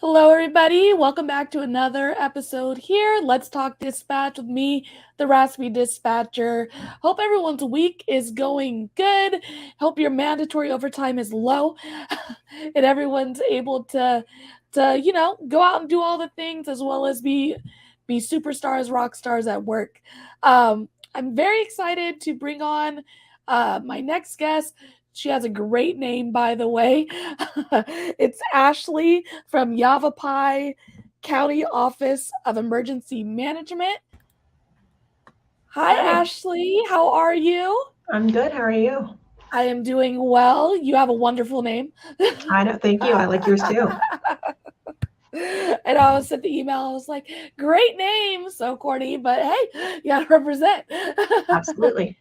Hello, everybody. Welcome back to another episode here. Let's talk dispatch with me, the Raspy Dispatcher. Hope everyone's week is going good. Hope your mandatory overtime is low, and everyone's able to go out and do all the things as well as be superstars, rock stars at work. I'm very excited to bring on my next guest. She has a great name, by the way. It's Ashley from Yavapai County Office of Emergency Management. Hi, Hi, Ashley. How are you? I'm good. How are you? I am doing well. You have a wonderful name. I know. Thank you. I like yours too. And I was sent the email. I was like, great name. So corny, but hey, you got to represent. Absolutely.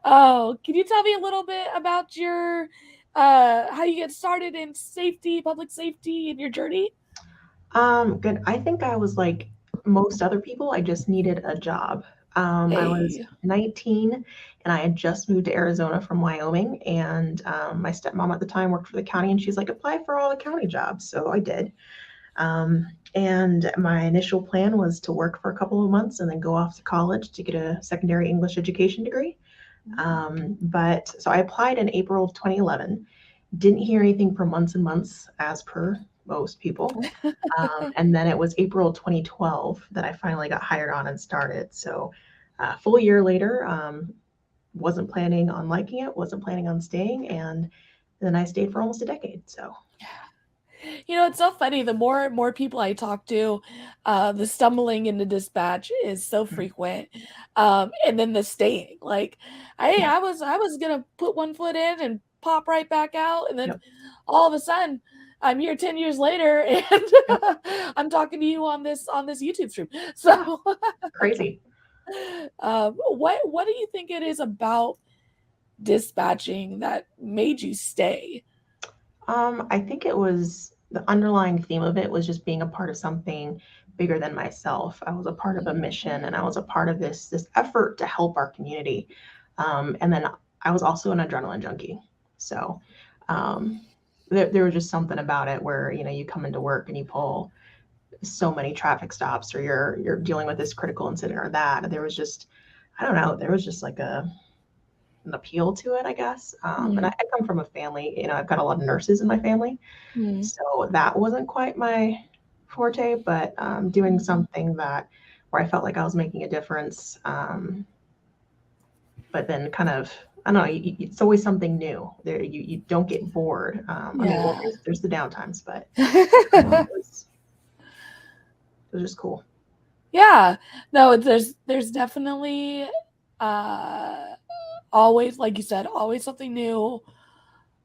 Oh, can you tell me a little bit about your how you get started in safety, public safety, and your journey? Good. I think I was like most other people. I just needed a job. I was Hey. 19 and I had just moved to Arizona from Wyoming. And my stepmom at the time worked for the county, and she's like, apply for all the county jobs. So I did. And my initial plan was to work for a couple of months and then go off to college to get a secondary English education degree. But so I applied in April of 2011, didn't hear anything for months and months, as per most people. And then it was April 2012 that I finally got hired on and started. So a full year later, wasn't planning on liking it, wasn't planning on staying, and then I stayed for almost a decade. So It's so funny. The more and more people I talk to, the stumbling into dispatch is so frequent. And then the staying. Like, yeah, I was gonna put one foot in and pop right back out, and then yep, all of a sudden I'm here 10 years later and yep, I'm talking to you on this YouTube stream. yeah, So crazy. what do you think it is about dispatching that made you stay? I think it was the underlying theme of it was just being a part of something bigger than myself. I was a part of a mission, and I was a part of this effort to help our community. And then I was also an adrenaline junkie. So there was just something about it where you come into work and you pull so many traffic stops, or you're dealing with this critical incident or that. There was just, I don't know, there was just like an appeal to it, I guess. And I come from a family, I've got a lot of nurses in my family. Mm-hmm. So that wasn't quite my forte, but doing something that where I felt like I was making a difference, but then kind of, I don't know, it's always something new. There, you don't get bored. I mean, well, Yeah. there's the downtimes, but it was just cool. Yeah. No, there's definitely uh always, like you said, always something new,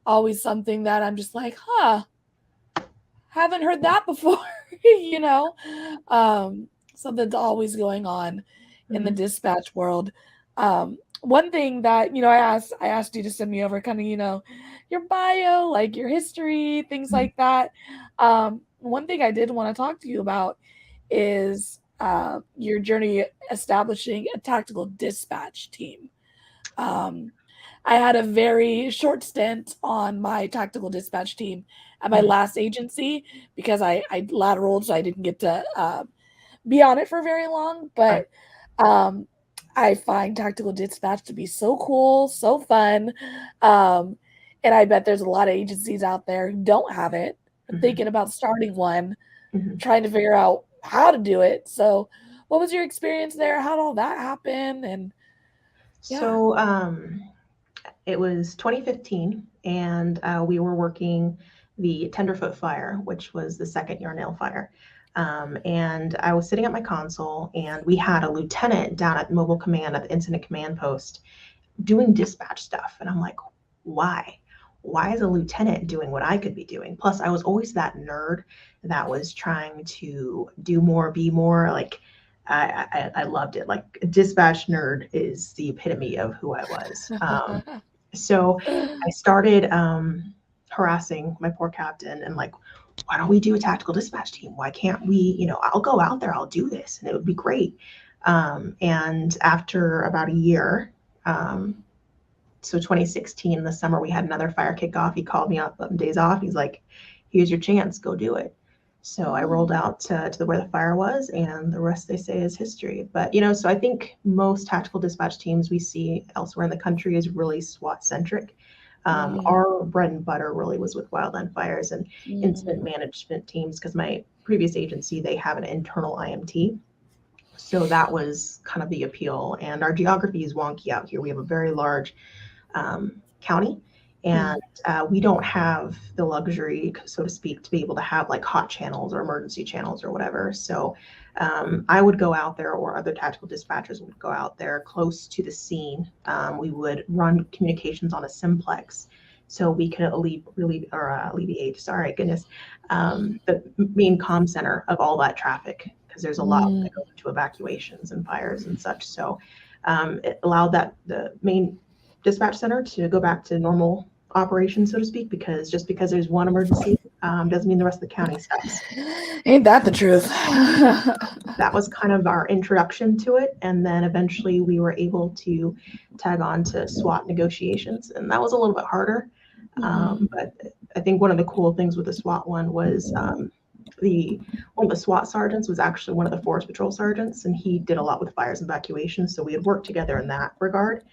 always something that I'm just like, haven't heard that before, you know. Something's always going on in the Hmm. dispatch world. One thing that, I asked you to send me over kind of, your bio, like your history, things like that. One thing I did want to talk to you about is your journey establishing a tactical dispatch team. Um, I had a very short stint on my tactical dispatch team at my Hmm. last agency because I lateraled, so I didn't get to be on it for very long. Right. But um, I find tactical dispatch to be so cool, so fun. Um, and I bet there's a lot of agencies out there who don't have it, Hmm. thinking about starting one, Hmm. trying to figure out how to do it. So, what was your experience there? How did all that happen? And yeah. So it was 2015, and we were working the Tenderfoot Fire, which was the second Yarnell fire. And I was sitting at my console, and we had a lieutenant down at Mobile Command at the Incident Command Post doing dispatch stuff. And I'm like, why? Why is a lieutenant doing what I could be doing? Plus, I was always that nerd that was trying to do more, be more. Like, I loved it. Like, dispatch nerd is the epitome of who I was. So I started harassing my poor captain and like, why don't we do a tactical dispatch team? Why can't we, I'll go out there, I'll do this, and it would be great. And after about a year, um, so 2016 in the summer, we had another fire kickoff. He called me up on days off. He's like, here's your chance, go do it. So I rolled out to where the fire was, and the rest, they say, is history. But, you know, so I think most tactical dispatch teams we see elsewhere in the country is really SWAT centric. Our bread and butter really was with wildland fires and incident management teams, because my previous agency, they have an internal IMT. So that was kind of the appeal. And our geography is wonky out here. We have a very large county, and we don't have the luxury, so to speak, to be able to have like hot channels or emergency channels or whatever. So I would go out there, or other tactical dispatchers would go out there close to the scene. We would run communications on a simplex, so we could alleviate, sorry, goodness, the main comm center of all that traffic, because there's a lot that goes into evacuations and fires and such. So it allowed the main dispatch center to go back to normal operations, so to speak, because just because there's one emergency doesn't mean the rest of the county stops. Ain't that the truth? That was kind of our introduction to it. And then eventually we were able to tag on to SWAT negotiations, and that was a little bit harder. But I think one of the cool things with the SWAT one was one of the SWAT sergeants was actually one of the Forest Patrol sergeants, and he did a lot with fires and evacuations. So we had worked together in that regard.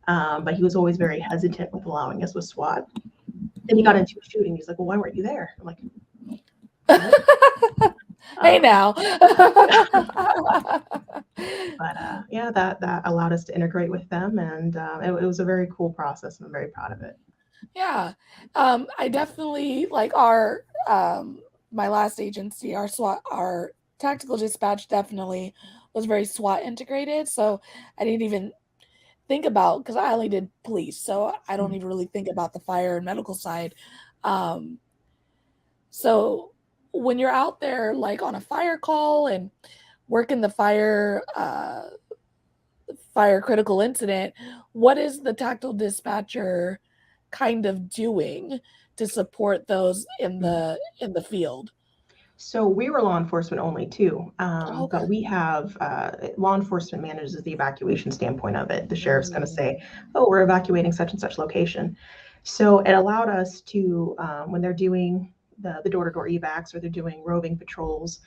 But he was always very hesitant with allowing us with SWAT. Then he got into a shooting. He's like, "Well, why weren't you there?" I'm like, hey now. But yeah, that allowed us to integrate with them, and it was a very cool process, and I'm very proud of it. Yeah, I definitely like our my last agency, our SWAT, our tactical dispatch definitely was very SWAT integrated. So I didn't even think about, because I only did police, so I don't even really think about the fire and medical side. So when you're out there like on a fire call and working the fire critical incident, what is the tactical dispatcher kind of doing to support those in the field? So we were law enforcement only too, Okay. but we have law enforcement manages the evacuation standpoint of it. The sheriff's going to say, "Oh, we're evacuating such and such location." So it allowed us to, when they're doing the door-to-door evacs, or they're doing roving patrols,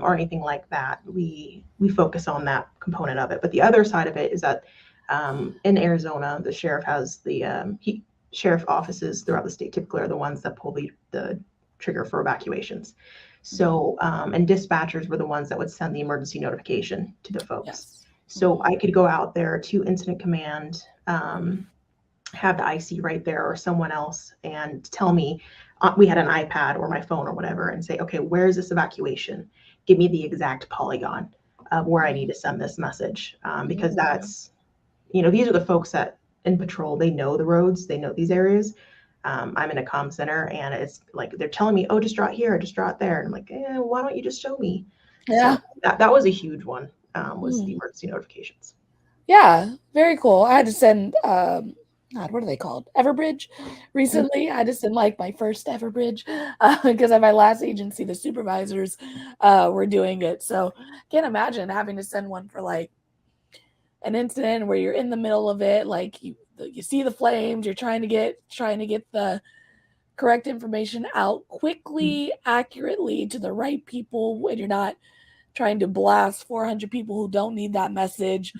or anything like that, we focus on that component of it. But the other side of it is that in Arizona, the sheriff has the sheriff offices throughout the state typically are the ones that pull the trigger for evacuations. So, and dispatchers were the ones that would send the emergency notification to the folks. Yes. So I could go out there to incident command, have the IC right there or someone else, and tell me, we had an iPad or my phone or whatever, and say, "Okay, where is this evacuation? Give me the exact polygon of where I need to send this message." Because that's, you know, these are the folks that in patrol, they know the roads, they know these areas. I'm in a comm center, and it's like they're telling me, "Oh, just draw it here, just draw it there." And I'm like, why don't you just show me? Yeah. So that was a huge one, was the emergency notifications. Yeah, very cool. I had to send God, what are they called? Everbridge. Recently, I just sent like my first Everbridge because at my last agency, the supervisors were doing it. So can't imagine having to send one for like an incident where you're in the middle of it, like you see the flames, you're trying to get the correct information out quickly, accurately to the right people, when you're not trying to blast 400 people who don't need that message.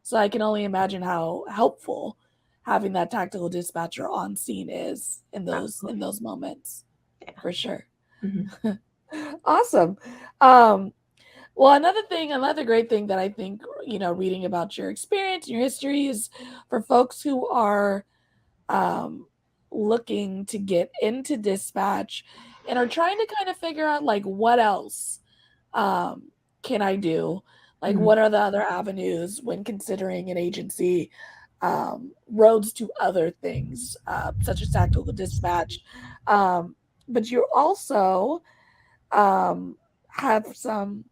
So I can only imagine how helpful having that tactical dispatcher on scene is in those moments. Yeah. For sure. Awesome. Well, another great thing that I think, you know, reading about your experience, your history, is for folks who are looking to get into dispatch and are trying to kind of figure out like what else can I do? Like what are the other avenues when considering an agency, roads to other things, such as tactical dispatch. But you also have some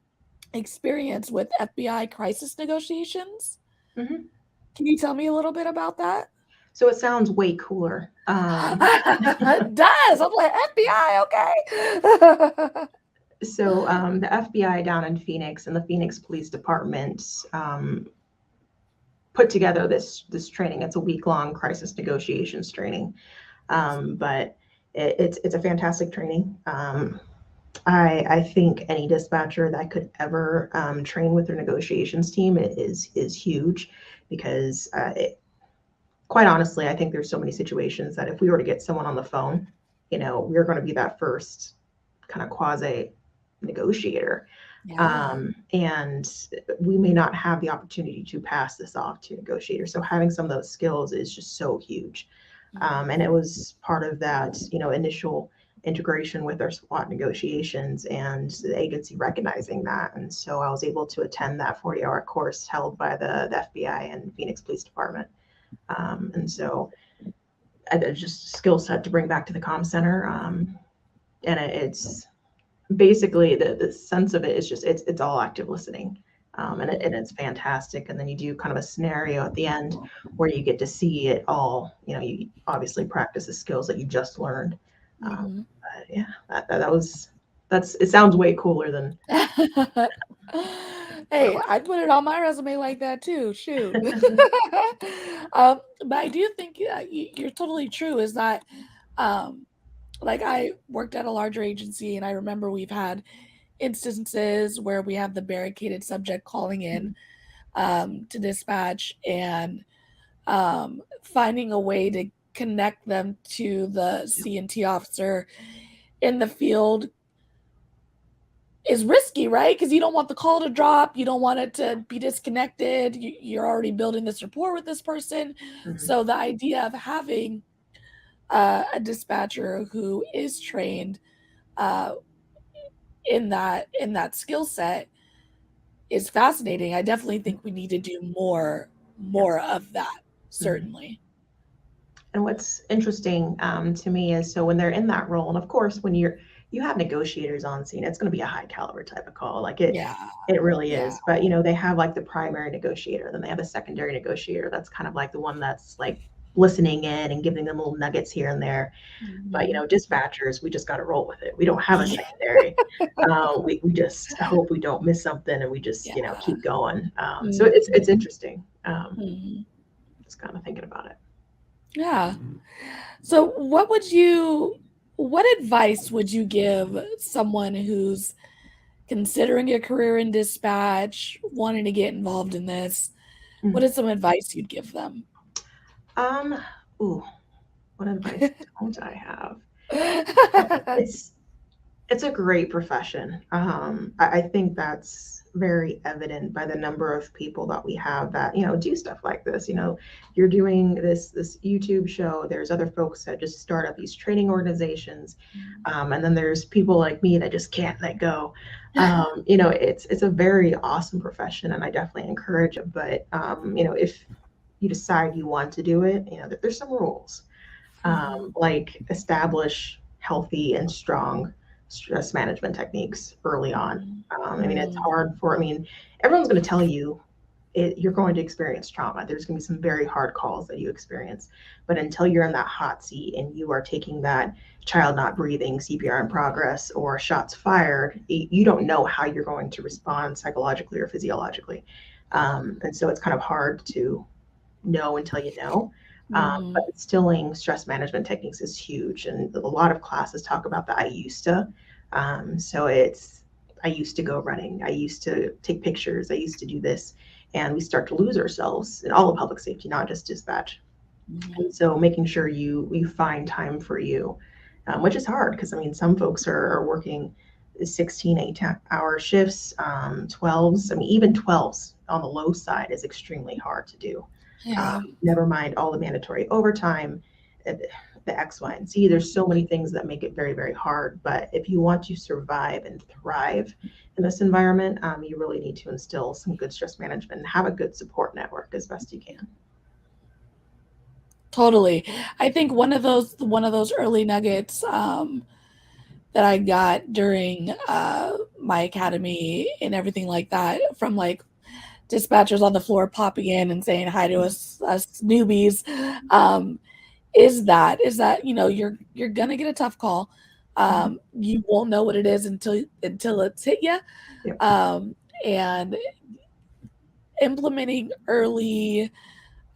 experience with FBI crisis negotiations. Can you tell me a little bit about that? So it sounds way cooler. It does. I'm like, FBI, okay. So the FBI down in Phoenix and the Phoenix Police Department put together this training. It's a week-long crisis negotiations training, but it's a fantastic training. I think any dispatcher that could ever train with their negotiations team is huge because quite honestly, I think there's so many situations that if we were to get someone on the phone, we're going to be that first kind of quasi negotiator. Yeah. And we may not have the opportunity to pass this off to negotiators. So having some of those skills is just so huge. And it was part of that, initial integration with our SWAT negotiations and the agency recognizing that. And so I was able to attend that 40-hour course held by the FBI and Phoenix Police Department. And so just skill set to bring back to the comm center. And it's basically the sense of it is just it's all active listening. And it's fantastic. And then you do kind of a scenario at the end where you get to see it all. You obviously practice the skills that you just learned. Mm-hmm. But yeah, that's it. Sounds way cooler than. Hey, I'd put it on my resume like that too. Shoot. But I do think you're totally true. Is that like I worked at a larger agency, and I remember we've had instances where we have the barricaded subject calling in to dispatch and finding a way to connect them to the C&T officer in the field is risky, right? Because you don't want the call to drop. You don't want it to be disconnected. You're already building this rapport with this person. Mhm. So the idea of having a dispatcher who is trained uh, in that skill set is fascinating. I definitely think we need to do more Yes. of that. Mhm. Certainly. And what's interesting to me is so when they're in that role, and of course when you have negotiators on scene, it's going to be a high caliber type of call. Like Yeah. it really Yeah. is. But they have like the primary negotiator, then they have a secondary negotiator. That's kind of like the one that's like listening in and giving them little nuggets here and there. But Mhm. dispatchers, we just got to roll with it. We don't have a Yeah. secondary. We just hope we don't miss something, and we just Yeah. keep going. So it's Mhm. interesting. Mhm. Just kind of thinking about it. Yeah. So what advice would you give someone who's considering a career in dispatch, wanting to get involved in this? What is some advice you'd give them? Um, ooh, what advice don't I have? It's it's a great profession. I think that's very evident by the number of people that we have that do stuff like this. You're doing this YouTube show. There's other folks that just start up these training organizations, and then there's people like me that just can't let go. It's a very awesome profession, and I definitely encourage it. But if you decide you want to do it, there's some rules, Mhm. like establish healthy and strong stress management techniques early on. Mhm. I mean, it's Mhm. hard everyone's going to tell you you're going to experience trauma. There's going to be some very hard calls that you experience. But until you're in that hot seat and you are taking that child not breathing, CPR in progress, or shots fired, you don't know how you're going to respond psychologically or physiologically. And so it's kind of hard to know until you know. But Mhm. instilling stress management techniques is huge, and a lot of classes talk about the I used to. So I used to go running, I used to take pictures, I used to do this, and we start to lose ourselves in all of public safety, not just dispatch. Mhm. And so making sure you find time for you, which is hard because I mean some folks are working 16 8-hour shifts, 12s. I mean even 12s on the low side is extremely hard to do. Yeah. Never mind all the mandatory overtime, uh, the X, Y, and Z. There's so many things that make it very, very hard. But if you want to survive and thrive in this environment, you really need to instill some good stress management and have a good support network as best you can. Totally. I think one of those early nuggets that I got during my academy and everything like that from like dispatchers on the floor popping in and saying hi to us newbies um, is that you're gonna get a tough call. Mhm. You won't know what it is until it's hit you. Yep. And implementing early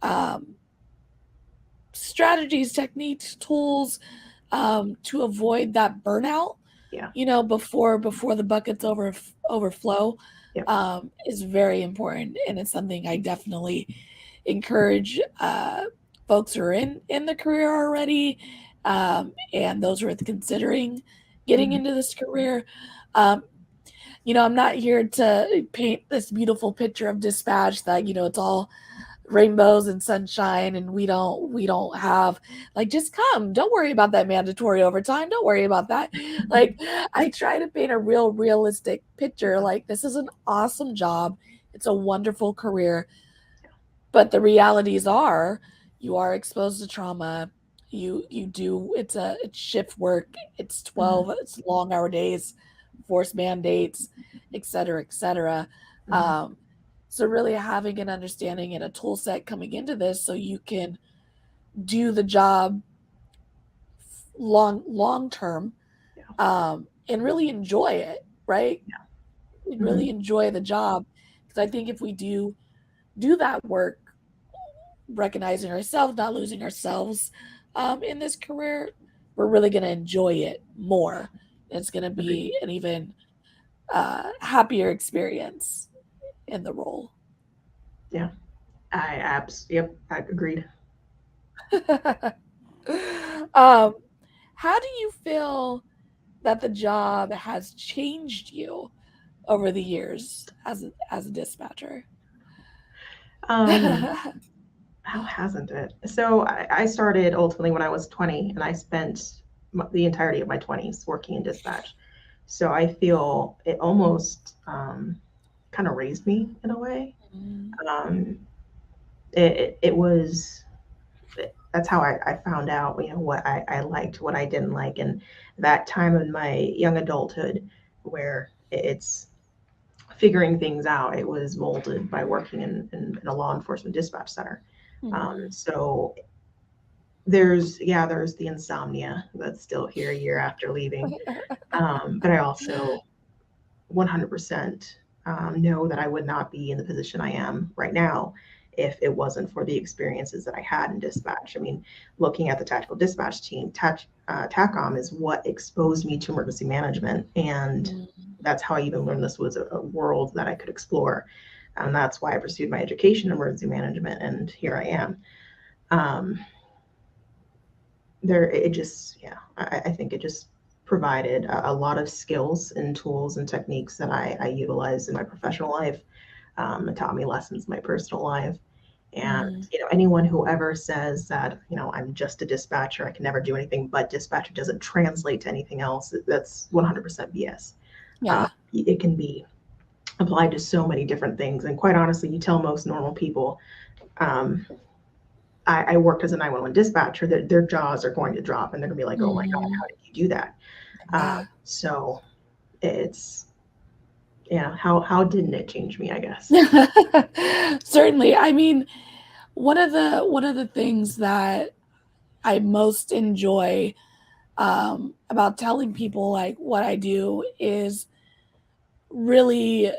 um, strategies, techniques, tools to avoid that burnout Yeah. Before the buckets overflow, Yep. is very important, and it's something I definitely encourage folks who are in the career already, and those who are considering getting Hmm. into this career. Um, I'm not here to paint this beautiful picture of dispatch that it's all rainbows and sunshine, and we don't have, like, just come, don't worry about that mandatory overtime, don't worry about that. Like, I try to paint a realistic picture, like, this is an awesome job, it's a wonderful career, but the realities are you are exposed to trauma. You do it's shift work. It's Hmm. 12, it's long hour days, forced mandates, et cetera, et cetera. Hmm. Um, so really having an understanding and a tool set coming into this so you can do the job long term, Yeah. and really enjoy it, right? And Hmm. really enjoy the job. Because I think if we do that work, recognizing ourselves, not losing ourselves in this career, we're really going to enjoy it more. It's going to Agreed. be an even happier experience in the role. Yeah. Yep. I agreed. um, how do you feel that the job has changed you over the years as a dispatcher? Um, how hasn't it? So I started ultimately when I was 20, and I spent the entirety of my 20s working in dispatch. So I feel it almost kind of raised me in a way. Mm, Um, it was that's how I found out, what I liked, what I didn't like, and that time in my young adulthood where it's figuring things out. It was molded by working in a law enforcement dispatch center. mhm. So there's the insomnia that's still here a year after leaving. But I also 100% know that I would not be in the position I am right now if it wasn't for the experiences that I had in dispatch. I mean, looking at the tactical dispatch team, TACOM is what exposed me to emergency management. And Mm, that's how I even learned this was a world that I could explore. And that's why I pursued my education in emergency management. And here I am. Um, it just, yeah, I think it just provided a lot of skills and tools and techniques that I utilize in my professional life. It taught me lessons in my personal life. And mm, anyone who ever says that, I'm just a dispatcher, I can never do anything but dispatcher, doesn't translate to anything else, that's 100% BS. yeah. It can be applied to so many different things. And quite honestly, you tell most normal people, um, I worked as a 911 dispatcher, that their jaws are going to drop and they're going to be like, oh my God, Mhm. how did you do that? Yeah. So it's, yeah, how didn't it change me, I guess? Certainly. I mean, one of the things that I most enjoy about telling people like what I do is really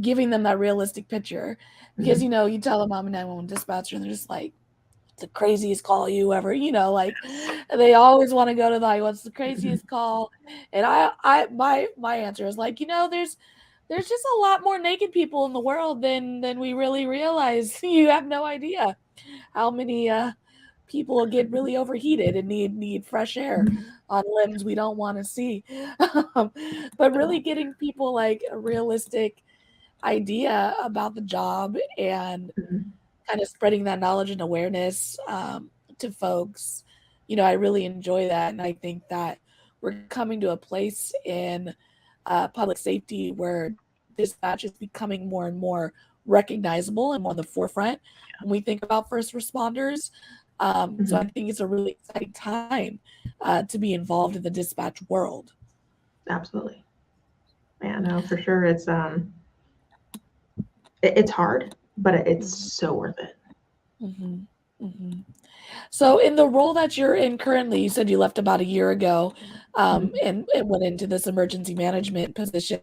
giving them that realistic picture. Because Mhm. you tell them I'm a 911 dispatcher, and they're just like, "It's the craziest call you ever," like they always want to go to like, "What's the Mhm. craziest call?" And my answer is like, there's just a lot more naked people in the world than we really realize. You have no idea how many people get really overheated and need fresh air Mhm. on limbs we don't want to see. um, but really getting people like a realistic idea about the job and Mhm. kind of spreading that knowledge and awareness to folks. I really enjoy that, and I think that we're coming to a place in public safety where dispatch is becoming more and more recognizable and more on the forefront when we think about first responders. So I Mhm. think it's a really exciting time to be involved in the dispatch world. Absolutely. Yeah, no, for sure. It's hard, but it's Mhm, so worth it. mhm, mhm. So, in the role that you're in currently, you said you left about a year ago, Mhm. and went into this emergency management position.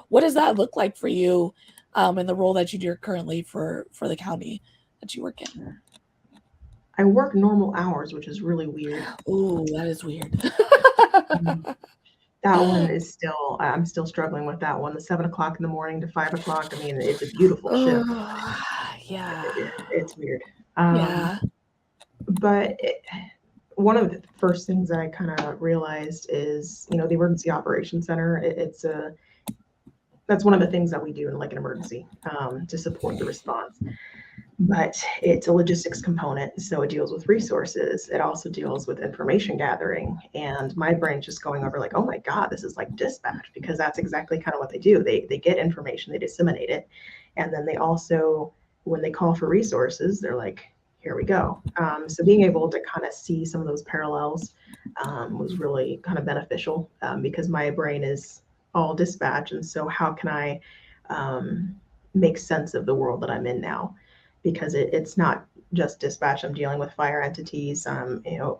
What does that look like for you, in the role that you do currently for the county that you work in? I work normal hours, which is really weird. Ooh, that is weird. Mhm. That one is still, I'm still struggling with that one. The 7 o'clock in the morning to 5 o'clock. I mean, it's a beautiful shift. Oh, yeah. It's weird. Um, Yeah. but one of the first things that I kind of realized is, the emergency operations center. That's one of the things that we do in like an emergency, to support the response. But it's a logistics component, so it deals with resources. It also deals with information gathering, and my brain's just going over like, oh my god, this is like dispatch, because that's exactly kind of what they do. They get information, they disseminate it, and then they also, when they call for resources, they're like, here we go. So being able to kind of see some of those parallels, was really kind of beneficial, because my brain is all dispatch, and so how can I, make sense of the world that I'm in now, because it's not just dispatch. I'm dealing with fire entities,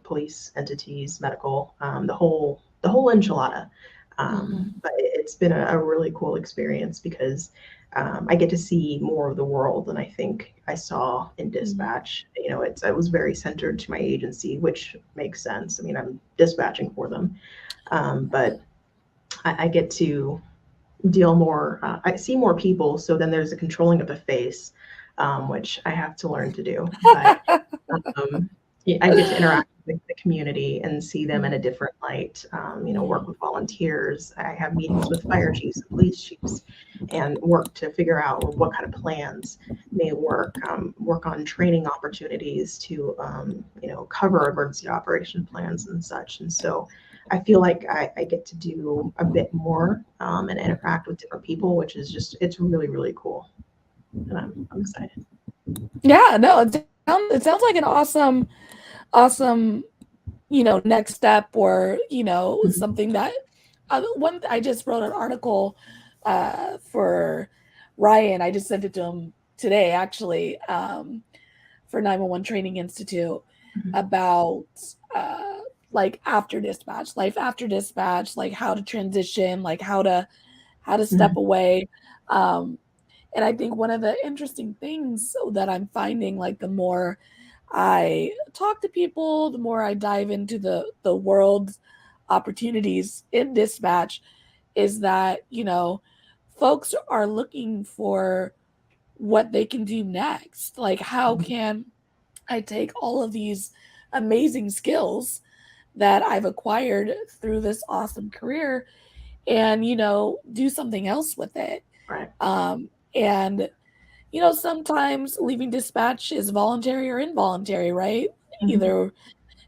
police entities, medical, the whole enchilada. Mhm. But it's been a really cool experience because, I get to see more of the world than I think I saw in Mhm. dispatch. It was very centered to my agency, which makes sense. I mean, I'm dispatching for them, but I get to deal more. I see more people, so then there's a controlling of the face, which I have to learn to do. But, um, yeah, I get to interact with the community and see them in a Mhm. different light. Work Mhm. with volunteers. I have meetings with fire chiefs and police chiefs, and work to figure out what kind of plans may work. Work on training opportunities to, cover emergency operation plans and such. And so I feel like I get to do a bit more, and interact with different people, which is just, it's really, really cool. And I'm excited. Yeah, no, it sounds like an awesome, next step, or, Mhm. something that I just wrote an article for Ryan. I just sent it to him today, actually, for 911 Training Institute, Mhm. about uh, like after dispatch, life after dispatch, like how to transition, like how to step Mhm. away. Um, and I think one of the interesting things that I'm finding, like the more I talk to people, the more I dive into the world's opportunities in dispatch, is that, folks are looking for what they can do next. Like, how Mhm. can I take all of these amazing skills that I've acquired through this awesome career and, do something else with it? Right. And sometimes leaving dispatch is voluntary or involuntary, right? Mhm. Either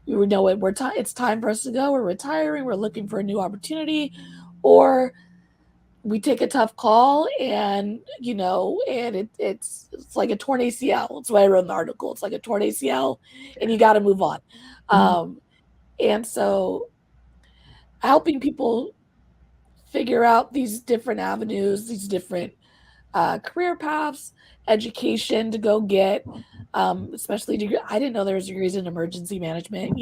you know it, it's time for us to go, we're retiring, we're looking for a new opportunity, or we take a tough call, and it's like a torn ACL. It's what I wrote in the article. It's like a torn ACL, and Yeah. you got to move on. Mhm. Um, and so helping people figure out these different avenues, these different career paths, education to go get, especially degree. I didn't know there was degrees in emergency management.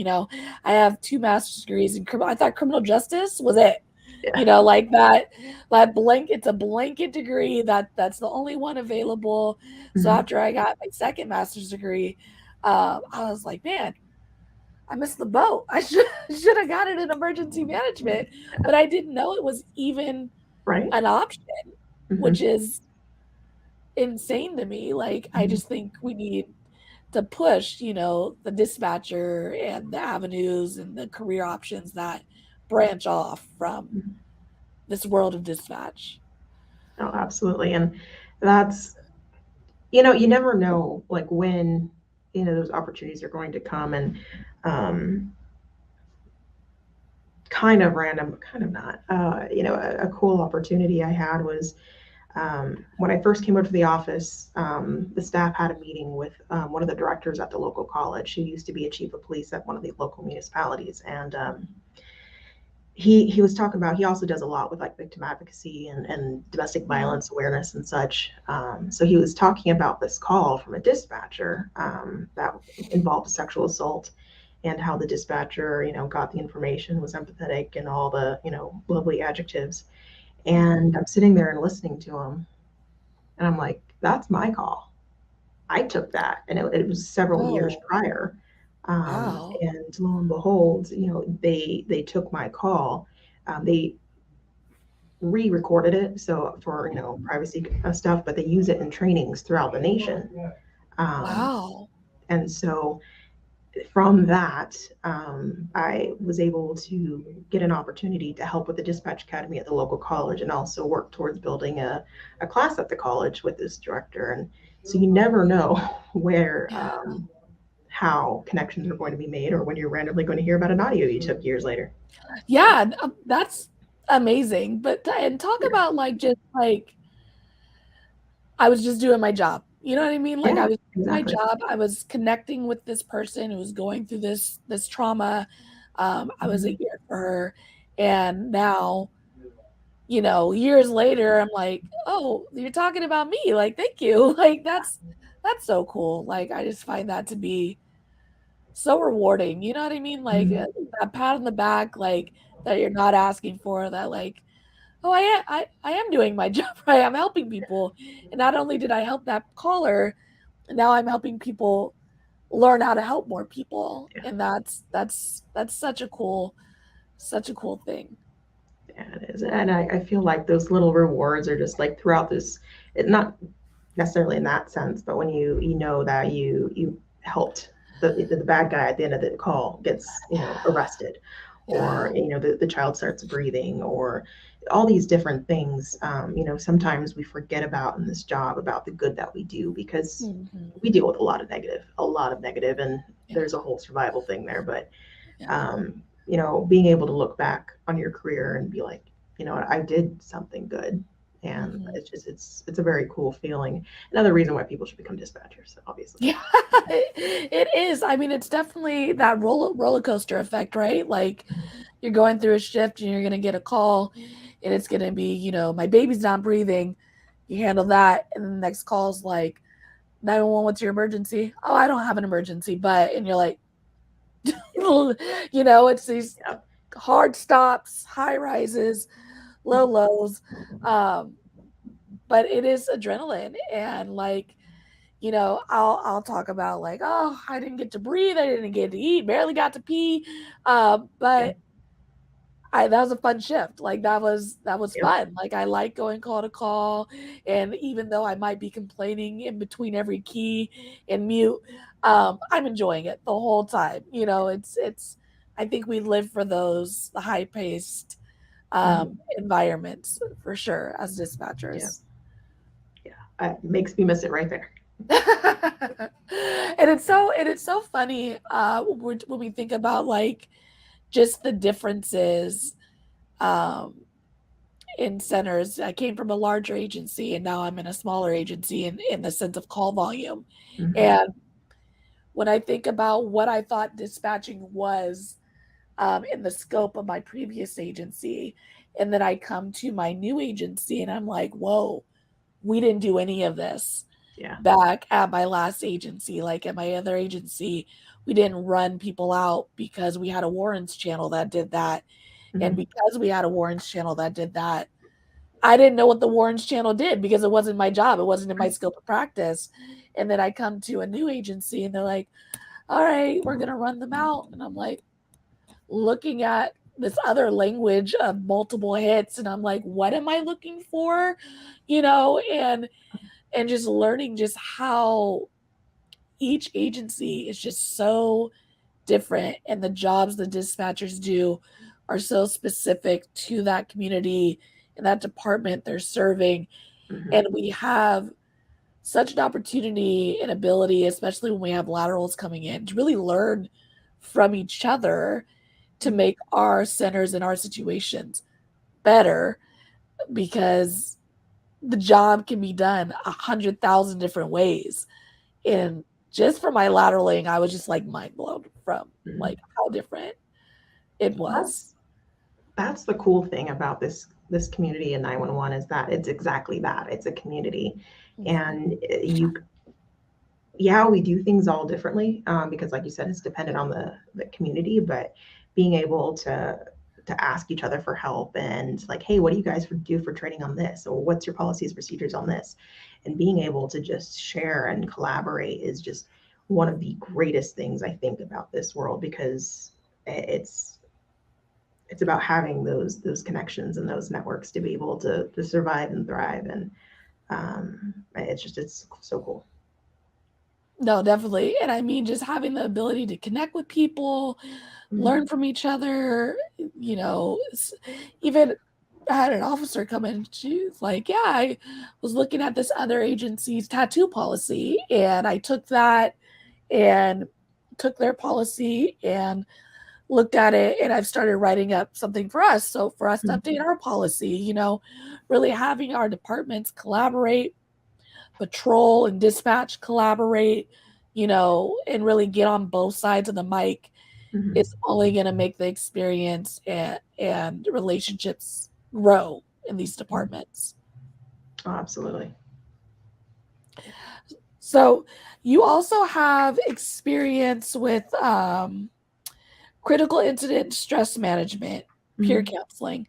I have two master's degrees in criminal. I thought criminal justice was it. Yeah. Like that blank. It's a blanket degree that's the only one available. So Mhm. after I got my second master's degree, I was like, man, I missed the boat. I should have got it in emergency management, but I didn't know it was even Right. an option, which Mhm. is insane to me. Like, I Mhm. just think we need to push, the dispatcher and the avenues and the career options that branch off from Mhm. this world of dispatch. No, absolutely. And that's, you never know like when, those opportunities are going to come. And, um, kind of random, but kind of not. A cool opportunity I had was, when I first came over to the office, the staff had a meeting with, one of the directors at the local college. She used to be a chief of police at one of the local municipalities, and, he was talking about, he also does a lot with like victim advocacy and domestic Mhm. violence awareness and such. So he was talking about this call from a dispatcher, that involved a sexual assault, and how the dispatcher, got the information, was empathetic, and all the, lovely adjectives. Mhm. And I'm sitting there and listening to him, and I'm like, that's my call. I took that, and it was several years Oh, prior. wow. And lo and behold, they took my call. They re-recorded it, so for privacy stuff, but they use it in trainings throughout the nation. Um, Wow. and so from that, I was able to get an opportunity to help with the dispatch academy at the local college, and also work towards building a class at the college with this director. And so you never know where Yeah. how connections are going to be made, or when you're randomly going to hear about an audio you took years later. So Yeah, that's amazing. But and talk yeah, about like just like I was just doing my job. You know what I mean? Like I yeah, was doing my exactly. job. I was connecting with this person who was going through this trauma. I was a Mhm. ear for her, and now, years later, I'm like, oh, you're talking about me. Like, thank you. Like that's so cool. Like I just find that to be so rewarding. You know what I mean? Like Mhm. that pat on the back, like that you're not asking for. That like, oh, I am doing my job right. I'm helping people, and not only did I help that caller, now I'm helping people learn how to help more people, Yeah, and that's such a cool thing. yeah, it is. And I feel like those little rewards are just like throughout this, not necessarily in that sense, but when you know that you helped the bad guy at the end of the call gets arrested, or Yeah. the child starts breathing, or all these different things. Sometimes we forget about in this job about the good that we do, because Mhm. we deal with a lot of negative, and Yeah. there's a whole survival thing there. But Yeah. being able to look back on your career and be like, I did something good. And Mhm. it's a very cool feeling. Another reason why people should become dispatchers, obviously. Yeah, it is. I mean, it's definitely that roller coaster effect, right? Like you're going through a shift and you're gonna get a call, and it's gonna be, my baby's not breathing. You handle that, and the next call's like 911, what's your emergency? Oh, I don't have an emergency, but and you're like, it's these Yeah. hard stops, high rises, low lows. Um, but it is adrenaline, and like, I'll talk about like, oh, I didn't get to breathe, I didn't get to eat, barely got to pee. Yeah. But I that was a fun shift. Like that was Yep. fun. Like I like going call to call, and even though I might be complaining in between every key and mute, I'm enjoying it the whole time. It's I think we live for those high paced Mhm. environments for sure as Yeah. dispatchers. Yeah. It makes me miss it right there. And it's so funny when we think about like just the differences um in centers. I came from a larger agency and now I'm in a smaller agency in the sense of call volume. Hmm. And when I think about what I thought dispatching was in the scope of my previous agency, and then I come to my new agency and I'm like, whoa, we didn't do any of this Yeah. back at my last agency. Like at my other agency, we didn't run people out because we had a warrants channel that did that. And Hmm. because we had a warrants channel that did that, I didn't know what the Warrens channel did because it wasn't my job. It wasn't in my scope of practice. And then I come to a new agency and they're like, all right, we're going to run them out. And I'm like, looking at this other language of multiple hits. And I'm like, what am I looking for? And just learning just how each agency is just so different. And the jobs the dispatchers do are so specific to that community and that department they're serving. Hmm. And we have such an opportunity and ability, especially when we have laterals coming in, to really learn from each other to make our centers and our situations better, because the job can be done 100,000 different ways. And just for my lateraling, I was just like mind blown from Hmm. like how different it was. That's that's the cool thing about this community in 911, is that it's exactly that. It's a community. Mhm. And yeah, we do things all differently, because like you said, it's dependent on the community. But being able to ask each other for help, and like, hey, what do you guys do for training on this, or what's your policies, procedures on this, and being able to just share and collaborate is just one of the greatest things I think about this world, because it's it's about having those connections and those networks to be able to survive and thrive. And it's so cool. No, definitely. And I mean, just having the ability to connect with people, Mhm. learn from each other, even I had an officer come in. She's like, yeah, I was looking at this other agency's tattoo policy, and I took that and took their policy and looked at it, and I've started writing up something for us. So for us to Mhm. update our policy, really having our departments collaborate, patrol and dispatch collaborate, and really get on both sides of the mic Mhm. is only going to make the experience and relationships grow in these Mhm. departments. Oh, absolutely. So you also have experience with critical incident stress management, peer Mhm. counseling.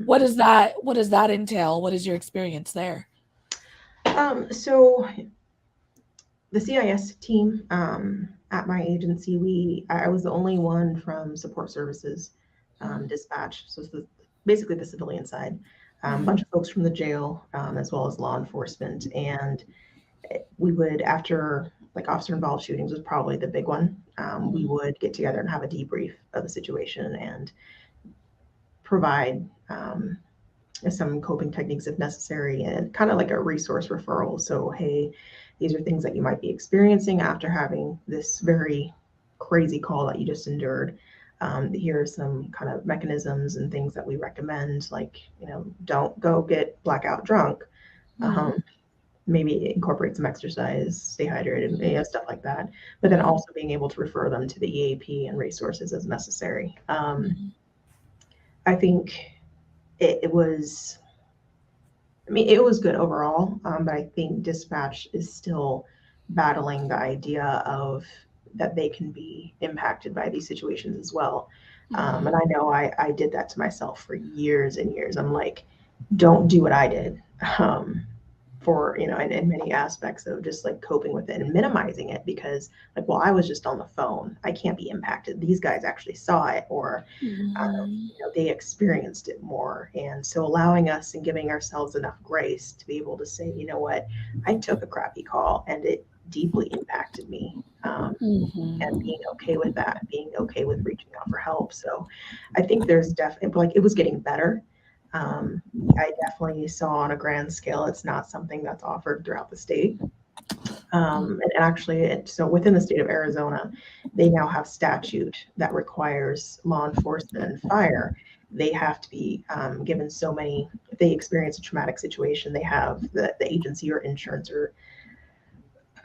What does that entail? What is your experience there? So the CIS team at my agency, I was the only one from support services, dispatch. So it's basically the civilian side. A bunch Mhm. of folks from the jail, as well as law enforcement. And we would, after like officer involved shootings was probably the big one. We Mhm. would get together and have a debrief of the situation and provide some coping techniques if necessary, and kind of like a resource referral. So, hey, these are things that you might be experiencing after having this very crazy call that you just endured. Here are some kind of mechanisms and things that we recommend, like, don't go get blackout drunk. Mhm. Um, Maybe incorporate some exercise, stay hydrated, stuff like that. But then Mhm. also being able to refer them to the EAP and resources as necessary. Mhm. I think it was, I mean, it was good overall, but I think dispatch is still battling the idea of that they can be impacted by these situations as well. And Mhm. I know I did that to myself for years and years. I'm like, don't do what I did. For in many aspects of just like coping with it and minimizing it, because like, well, I was just on the phone, I can't be impacted, these guys actually saw it, or Mhm. they experienced it more. And so allowing us and giving ourselves enough grace to be able to say, you know what, I took a crappy call and it deeply impacted me. And Mhm. being okay with that, being okay with reaching out for help. So I think there's definitely, like, it was getting better. Um, I definitely saw on a grand scale, it's not something that's offered throughout the state. And actually, so within the state of Arizona, they now have statute that requires law enforcement and fire. They have to be given so many, if they experience a traumatic situation, they have the agency or insurance, or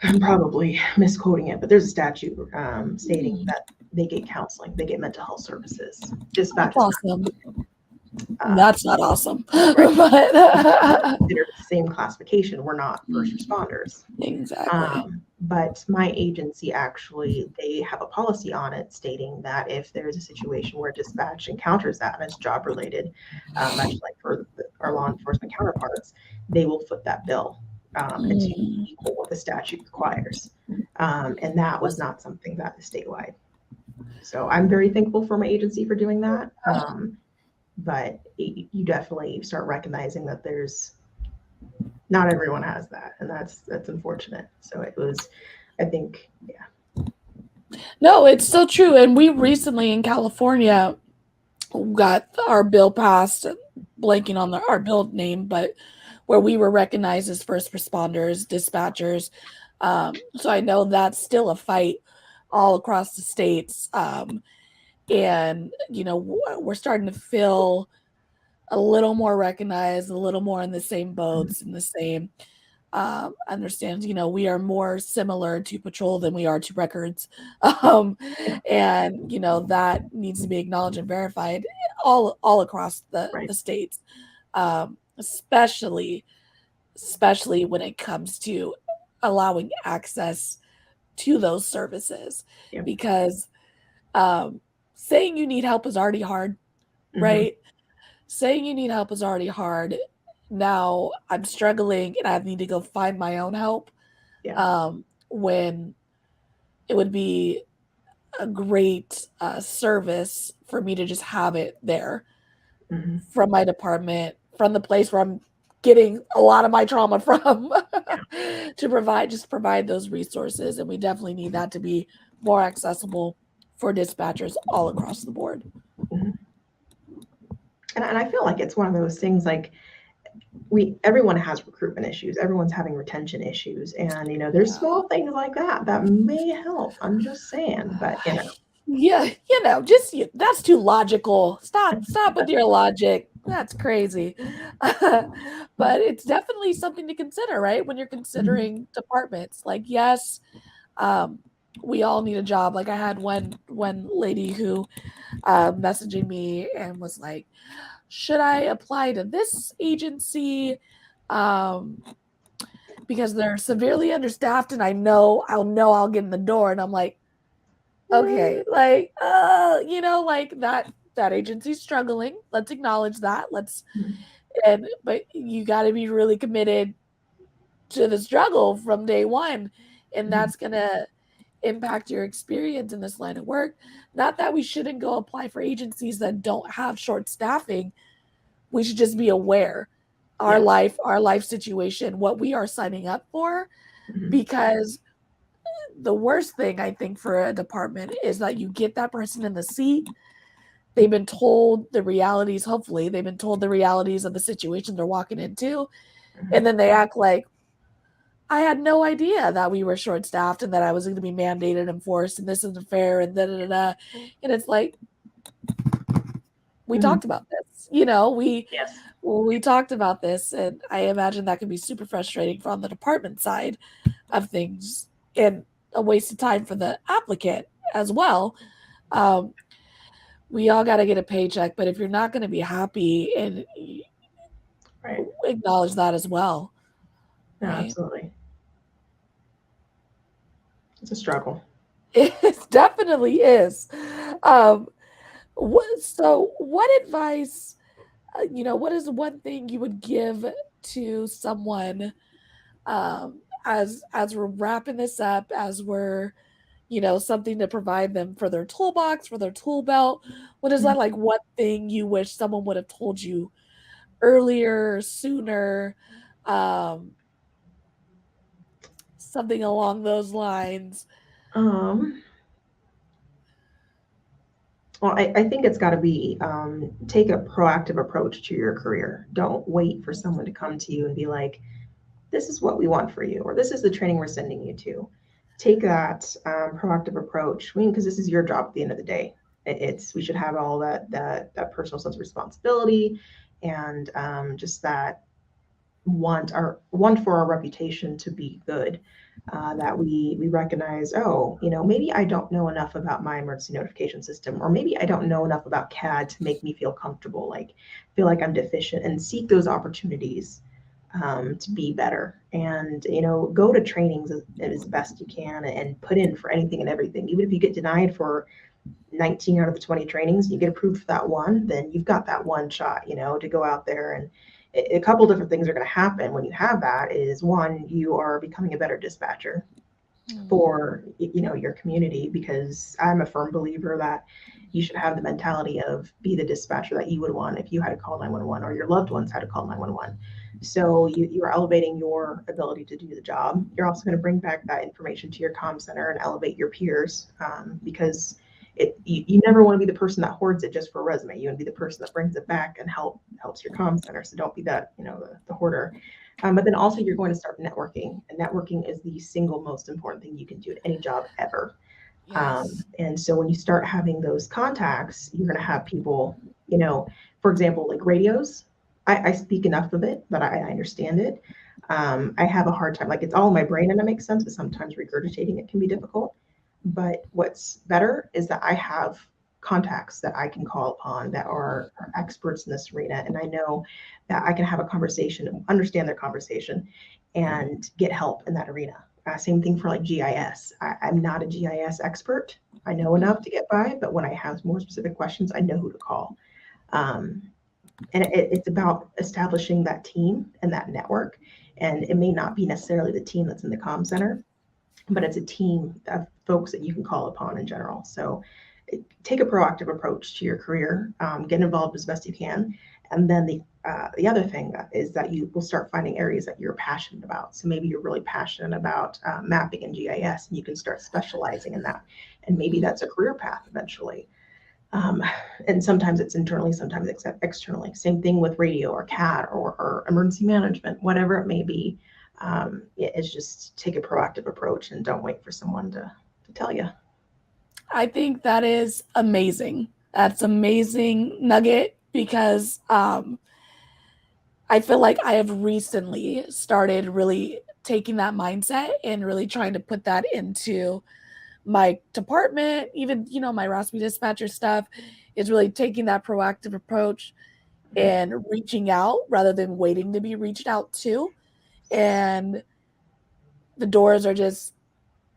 I'm probably misquoting it, but there's a statute stating Mhm. that they get counseling, they get mental health services. That's Dispatch is not awesome. uh, That's not awesome. right. We're But considered the same classification. We're not first Mhm. responders. Exactly. But my agency actually, they have a policy on it stating that if there's a situation where dispatch encounters that and it's job related, much like for our law enforcement counterparts, they will foot that bill to Mm. equal what the statute requires. And that was not something that is statewide. So I'm very thankful for my agency for doing that. But you definitely start recognizing that there's not everyone has that, and that's unfortunate. So it was, I think, yeah. No, it's so true. And we recently in California got our bill passed, blanking on our bill name, but where we were recognized as first responders, dispatchers. So I know that's still a fight all across the states. And, we're starting to feel a little more recognized, a little more in the same Mhm. boats, in the same understands, we are more similar to patrol than we are to records. Um, Yeah, and that needs to be acknowledged and verified all across right. the states, especially when it comes to allowing access to those services, Yeah. because um, saying you need help is already hard, Hmm. right? Saying you need help is already hard. Now I'm struggling and I need to go find my own help, Yeah. when it would be a great service for me to just have it there Hmm. from my department, from the place where I'm getting a lot of my trauma from, Yeah. to provide those resources. And we definitely need that to be more accessible for dispatchers all across the board. Hmm. And I feel like it's one of those things like everyone has recruitment issues, everyone's having retention issues, and there's Yeah. small things like that may help. I'm just saying, but Yeah, that's too logical. Stop with your logic. That's crazy. But it's definitely something to consider, right? When you're Mhm. considering departments. Like, yes, um, we all need a job. Like I had one lady who messaging me and was like, should I apply to this agency? Um, because they're severely understaffed and I'll get in the door. And I'm like, okay, like like that agency's struggling. Let's acknowledge that. But you got to be really committed to the struggle from day one, and Mhm. that's going to impact your experience in this line of work. Not that we shouldn't go apply for agencies that don't have short staffing. We should just be aware Yes. our life situation, what we are signing up for, Mhm. because the worst thing I think for a department is that you get that person in the seat. They've been told the realities, hopefully, they've been told the realities of the situation they're walking into. And Mhm. then they act like, I had no idea that we were short staffed and that I was going to be mandated and forced and this isn't fair and da da da da. And it's like, we Mhm. talked about this. Yes. We talked about this, and I imagine that can be super frustrating from the department side of things and a waste of time for the applicant as well. Um, we all got to get a paycheck, but if you're not going to be happy, and Right. acknowledge that as well, No, right? absolutely. It's a struggle. It definitely is. Um, what advice, what is one thing you would give to someone, as we're wrapping this up, as we're, something to provide them for their toolbox, for their tool belt? What is Mhm. that, like, one thing you wish someone would have told you earlier, sooner, um, something along those lines? Um, well, I think it's got to be take a proactive approach to your career. Don't wait for someone to come to you and be like, this is what we want for you, or this is the training we're sending you to. Take that proactive approach. I mean, because this is your job at the end of the day. We should have all that personal sense of responsibility, and just that want for our reputation to be good. That we recognize, oh, maybe I don't know enough about my emergency notification system, or maybe I don't know enough about CAD to make me feel comfortable, like feel like I'm deficient, and seek those opportunities to be better. And go to trainings as best you can, and put in for anything and everything. Even if you get denied for 19 out of the 20 trainings, you get approved for that one, then you've got that one shot, to go out there. And a couple different things are going to happen when you have that. Is one, you are becoming a better dispatcher Hmm. for your community, because I'm a firm believer that you should have the mentality of be the dispatcher that you would want if you had to call 911, or your loved ones had to call 911. So you are elevating your ability to do the job. You're also going to bring back that information to your comm center and elevate your peers, because you never want to be the person that hoards it just for a resume. You want to be the person that brings it back and helps your comm center. So don't be that the hoarder. But then also you're going to start networking, and networking is the single most important thing you can do at any job ever. Yes. And so when you start having those contacts, you're going to have people, for example, like radios. I speak enough of it, but I understand it. I have a hard time, like it's all in my brain and it makes sense, but sometimes regurgitating it can be difficult. But what's better is that I have contacts that I can call upon that are experts in this arena. And I know that I can have a conversation, understand their conversation, and get help in that arena. Same thing for like GIS. I'm not a GIS expert. I know enough to get by, but when I have more specific questions, I know who to call. Um, and it's about establishing that team and that network. And it may not be necessarily the team that's in the comm center, but it's a team of folks that you can call upon in general. So take a proactive approach to your career, get involved as best you can. And then the other thing is that you will start finding areas that you're passionate about. So maybe you're really passionate about mapping and GIS, and you can start specializing in that. And maybe that's a career path eventually. And sometimes it's internally, sometimes it's externally. Same thing with radio or CAD or emergency management, whatever it may be. It's just take a proactive approach and don't wait for someone to tell you. I think that is amazing. That's amazing nugget because I feel like I have recently started really taking that mindset and really trying to put that into my department, even, my RASP dispatcher stuff is really taking that proactive approach and reaching out rather than waiting to be reached out to. And the doors are just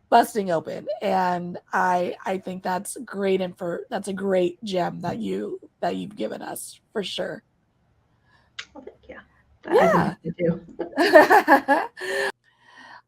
busting open. And I think that's great. And that's a great gem that you've given us for sure. Well, thank you. Yeah. I think I do.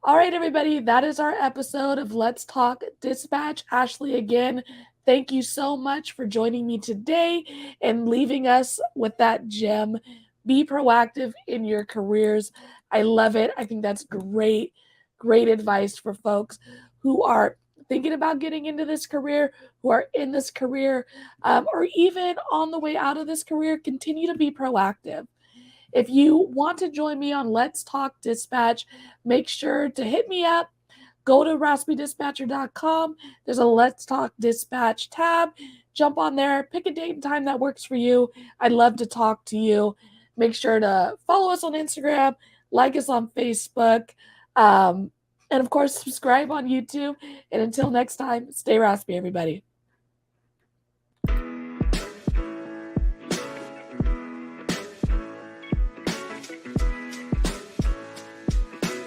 All right, everybody, that is our episode of Let's Talk Dispatch. Ashley, again, thank you so much for joining me today and leaving us with that gem. Be proactive in your careers. I love it. I think that's great, great advice for folks who are thinking about getting into this career, who are in this career, or even on the way out of this career. Continue to be proactive. If you want to join me on Let's Talk Dispatch, make sure to hit me up. Go to raspydispatcher.com. There's a Let's Talk Dispatch tab. Jump on there, pick a date and time that works for you. I'd love to talk to you. Make sure to follow us on Instagram, like us on Facebook, and of course, subscribe on YouTube. And until next time, stay raspy, everybody.